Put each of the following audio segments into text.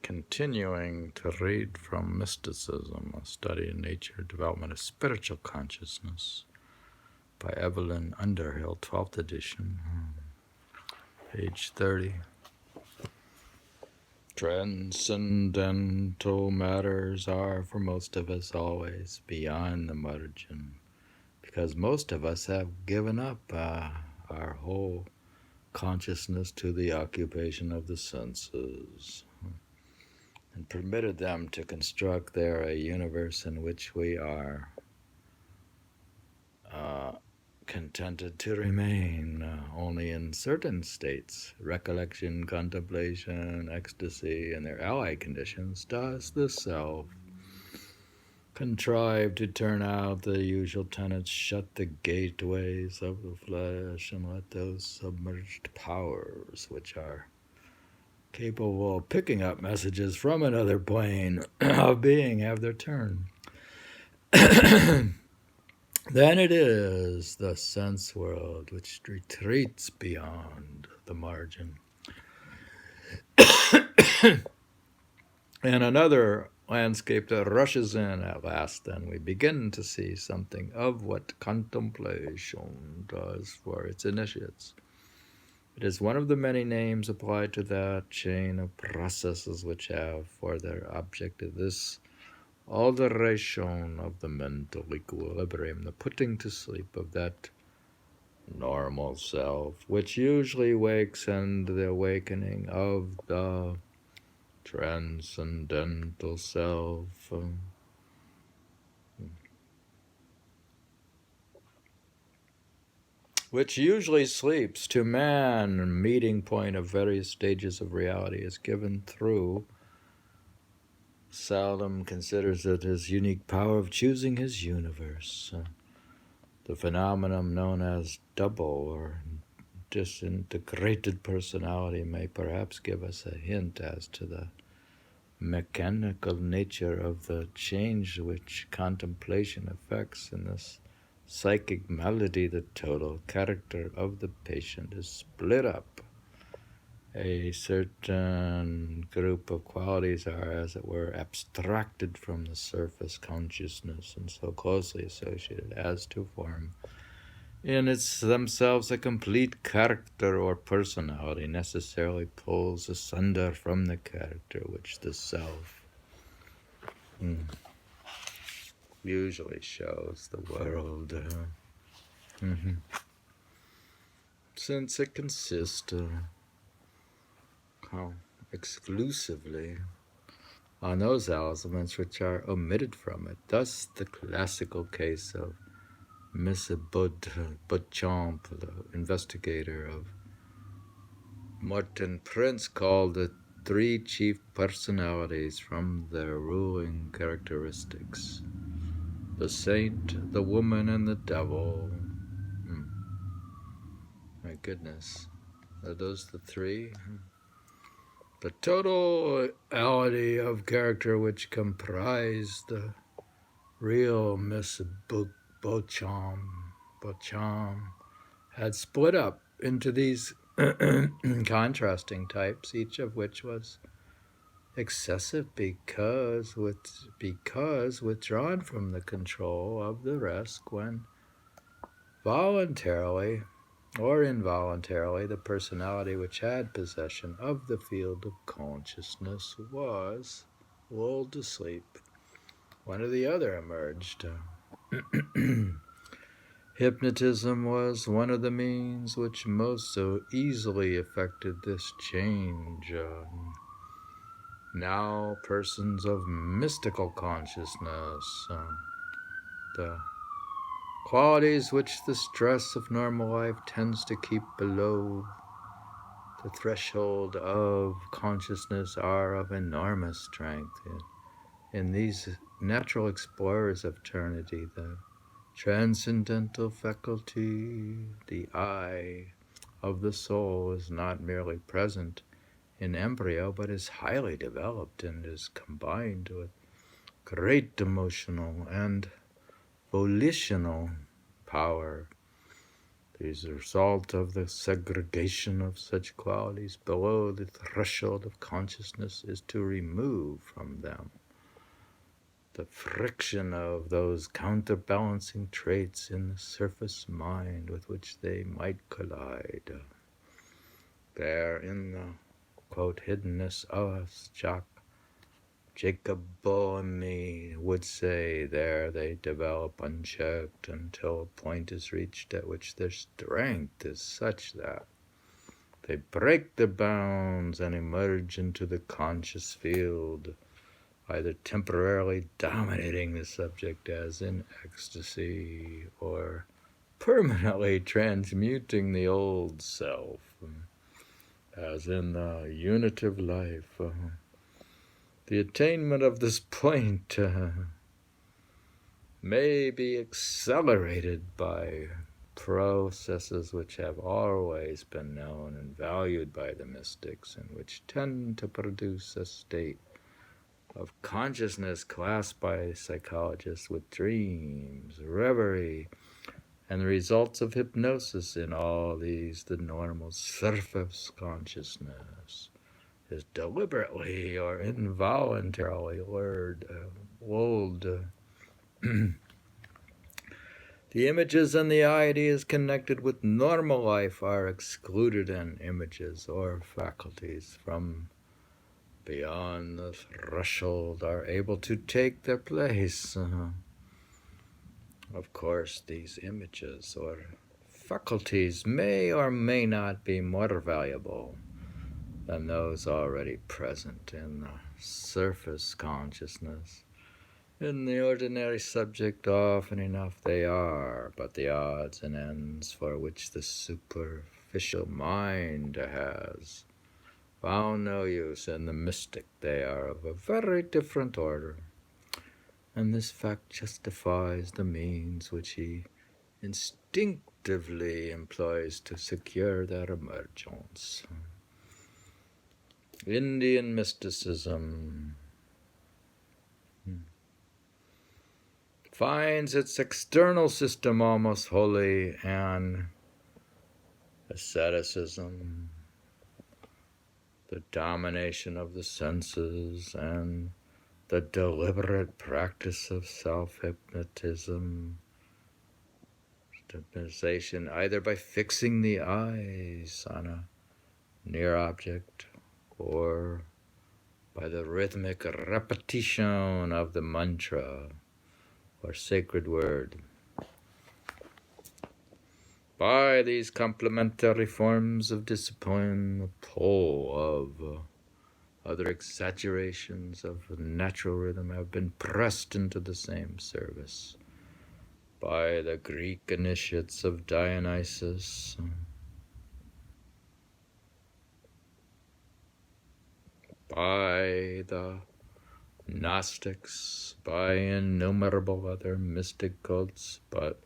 Continuing to read from Mysticism, a study in nature, development of spiritual consciousness by Evelyn Underhill, 12th edition, page 30. Transcendental matters are, for most of us, always beyond the margin, because most of us have given up our whole consciousness to the occupation of the senses, and permitted them to construct there a universe in which we are contented to remain only in certain states. Recollection, contemplation, ecstasy, and their allied conditions. Does the self contrive to turn out the usual tenets, shut the gateways of the flesh, and let those submerged powers which are capable of picking up messages from another plane of being have their turn? Then it is the sense world which retreats beyond the margin. And another landscape that rushes in at last, then we begin to see something of what contemplation does for its initiates. It is one of the many names applied to that chain of processes which have for their objective this alteration of the mental equilibrium, the putting to sleep of that normal self, which usually wakes, and the awakening of the transcendental self. Which usually sleeps. To man, a meeting point of various stages of reality is given through, seldom considers it his unique power of choosing his universe. The phenomenon known as double or disintegrated personality may perhaps give us a hint as to the mechanical nature of the change which contemplation effects in this psychic malady. The total character of the patient is split up. A certain group of qualities are, as it were, abstracted from the surface consciousness and so closely associated as to form in themselves a complete character or personality necessarily pulls asunder from the character which the self usually shows the world, since it consists exclusively on those elements which are omitted from it. Thus the classical case of Miss Beauchamp, the investigator of Morton Prince, called the three chief personalities from their ruling characteristics: the saint, the woman, and the devil. My goodness, are those the three? The totality of character which comprised the real Miss Beauchamp had split up into these contrasting types, each of which was excessive because withdrawn from the control of the rest when voluntarily or involuntarily the personality which had possession of the field of consciousness was lulled to sleep. One or the other emerged. Hypnotism was one of the means which most so easily effected this change. Now persons of mystical consciousness, the qualities which the stress of normal life tends to keep below the threshold of consciousness, are of enormous strength. In these natural explorers of eternity, the transcendental faculty, the eye of the soul, is not merely present in embryo, but is highly developed and is combined with great emotional and volitional power. As a result of the segregation of such qualities below the threshold of consciousness is to remove from them the friction of those counterbalancing traits in the surface mind with which they might collide. There, in the, quote, hiddenness of us, Jacob Boehme would say, there they develop unchecked until a point is reached at which their strength is such that they break the bounds and emerge into the conscious field, either temporarily dominating the subject as in ecstasy, or permanently transmuting the old self, as in the unitive life. The attainment of this point may be accelerated by processes which have always been known and valued by the mystics, and which tend to produce a state of consciousness classed by psychologists with dreams, reverie, and the results of hypnosis. In all these, the normal surface consciousness is deliberately or involuntarily lulled. The images and the ideas connected with normal life are excluded, and images or faculties from beyond the threshold are able to take their place. Of course, these images or faculties may or may not be more valuable than those already present in the surface consciousness. In the ordinary subject, often enough they are, but the odds and ends for which the superficial mind has found no use in the mystic, they are of a very different order, and this fact justifies the means which he instinctively employs to secure their emergence. Indian mysticism finds its external system almost wholly an asceticism, the domination of the senses, and the deliberate practice of self-hypnotism, either by fixing the eyes on a near object or by the rhythmic repetition of the mantra or sacred word. By these complementary forms of discipline, the pull of other exaggerations of natural rhythm have been pressed into the same service. By the Greek initiates of Dionysus, by the Gnostics, by innumerable other mystic cults, but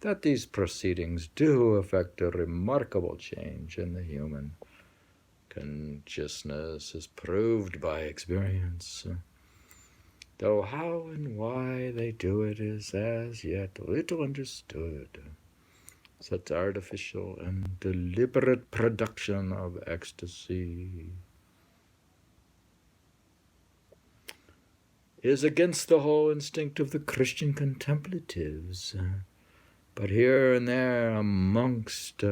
that these proceedings do effect a remarkable change in the human consciousness is proved by experience, though how and why they do it is as yet little understood. Such artificial and deliberate production of ecstasy is against the whole instinct of the Christian contemplatives, but here and there amongst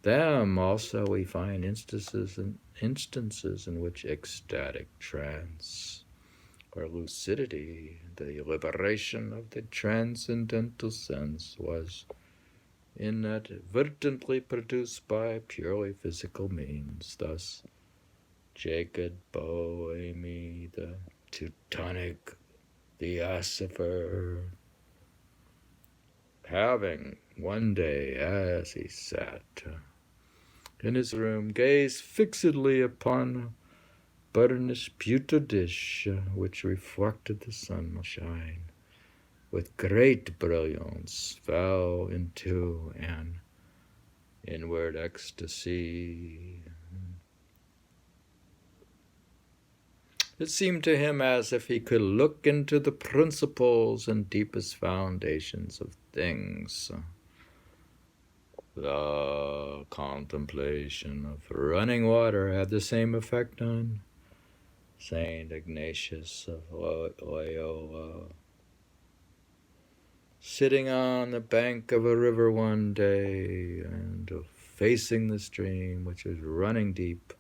them also we find instances in which ecstatic trance or lucidity, the liberation of the transcendental sense, was inadvertently produced by purely physical means. Thus, Jacob Boehme, the Teutonic theosopher, having one day, as he sat in his room, gazed fixedly upon a burnished pewter dish which reflected the sunshine with great brilliance, fell into an inward ecstasy. It seemed to him as if he could look into the principles and deepest foundations of things. The contemplation of running water had the same effect on Saint Ignatius of Loyola. Sitting on the bank of a river one day and facing the stream, which was running deep,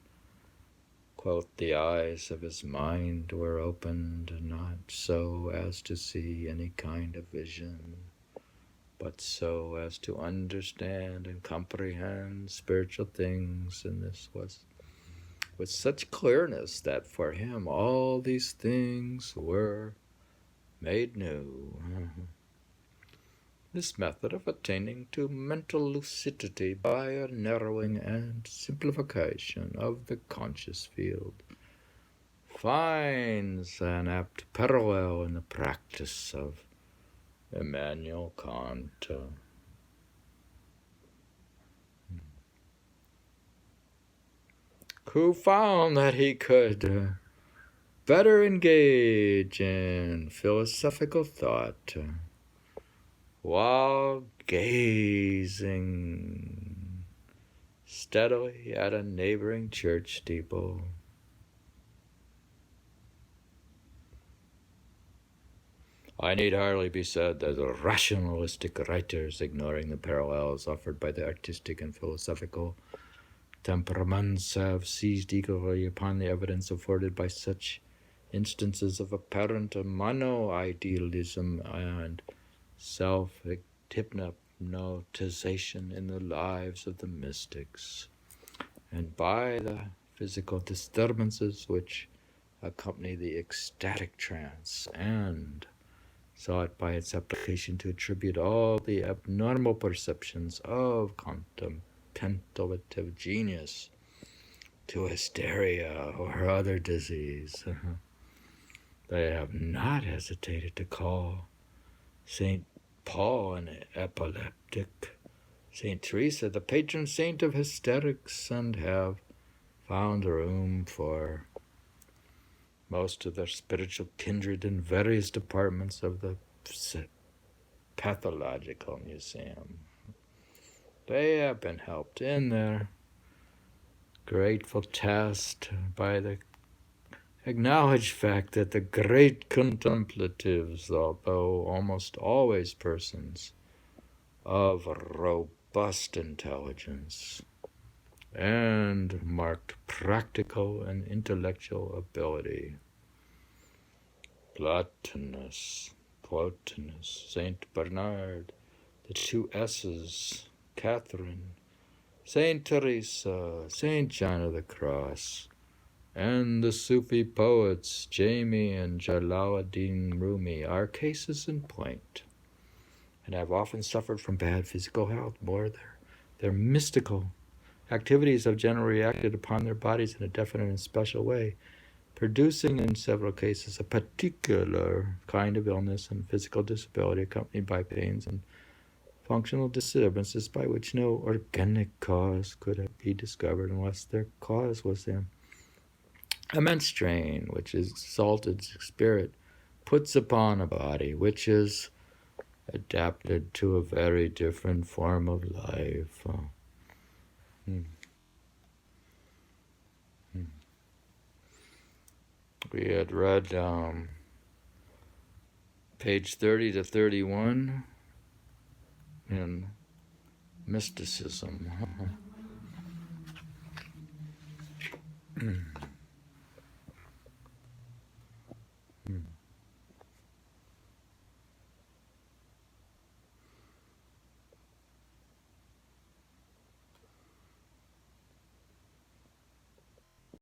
quote, the eyes of his mind were opened, not so as to see any kind of vision, but so as to understand and comprehend spiritual things. And this was with such clearness that for him all these things were made new. This method of attaining to mental lucidity by a narrowing and simplification of the conscious field finds an apt parallel in the practice of Immanuel Kant. Who found that he could better engage in philosophical thought while gazing steadily at a neighboring church steeple. I need hardly be said that the rationalistic writers, ignoring the parallels offered by the artistic and philosophical temperaments, have seized eagerly upon the evidence afforded by such instances of apparent mono-idealism and self-hypnotization in the lives of the mystics, and by the physical disturbances which accompany the ecstatic trance, and sought by its application to attribute all the abnormal perceptions of contemplative genius to hysteria or other disease. They have not hesitated to call St. Paul an epileptic, St. Teresa the patron saint of hysterics, and have found room for most of their spiritual kindred in various departments of the pathological museum. They have been helped in their grateful task by the acknowledged fact that the great contemplatives, although almost always persons of robust intelligence and marked practical and intellectual ability, plotinus, St. Bernard, the two S's, Catherine, St. Teresa, St. John of the Cross, and the Sufi poets Jami and Jalaluddin Rumi are cases in point, and have often suffered from bad physical health. Their mystical activities have generally reacted upon their bodies in a definite and special way, producing in several cases a particular kind of illness and physical disability accompanied by pains and functional disturbances by which no organic cause could be discovered unless their cause was the immense strain which exalted spirit puts upon a body which is adapted to a very different form of life. We had read page 30 to 31 in Mysticism.